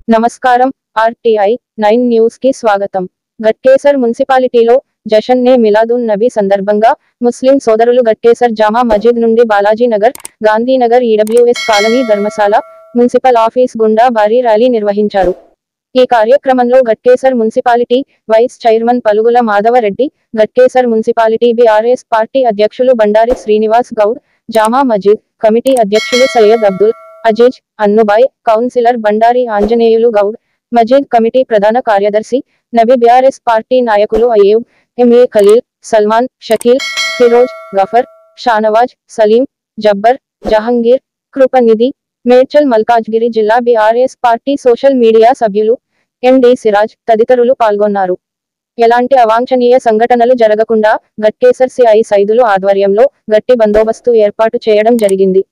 నమస్కారం RTI 9 news కి స్వాగతం. గట్కేసర్ మున్సిపాలిటీలో జషన్ ఏ మిలాదున్ నబీ సందర్భంగా ముస్లిం సోదరులు గట్కేసర్ జామా మస్జిద్ నుండి Balaji Nagar, Gandhinagar, EWS colony, Dharmashala, municipal office గుండా భారీ ర్యాలీ నిర్వహించారు. ఈ కార్యక్రమంలో Ghatkesar municipality vice chairman Palugula Madhavareddy, Ghatkesar municipality BRS party అధ్యక్షులు బండారి శ్రీనివాస్ గౌడ్, జామా మస్జిద్ కమిటీ అధ్యక్షులు సయ్యద్ అబ్దుల్ అజీజ్, అన్నుబాయ్, కౌన్సిలర్ బండారి ఆంజనేయులు గౌడ్, మస్జిద్ కమిటీ ప్రధాన కార్యదర్శి నబీ, బీఆర్ఎస్ పార్టీ నాయకులు అయ్యూబ్, ఎంఏ ఖలీల్, సల్మాన్, షకీల్, ఫిరోజ్, గఫర్, షానవాజ్, సలీం, జబ్బర్, జహంగీర్, కృపనిధి, మేడ్చల్ మల్కాజ్గిరి జిల్లా బీఆర్ఎస్ పార్టీ సోషల్ మీడియా సభ్యులు ఎండి సిరాజ్ తదితరులు పాల్గొన్నారు. ఎలాంటి అవాంఛనీయ సంఘటనలు జరగకుండా గట్కేసర్ సిఐ సైదులు ఆధ్వర్యంలో గట్టి బందోబస్తు ఏర్పాటు చేయడం జరిగింది.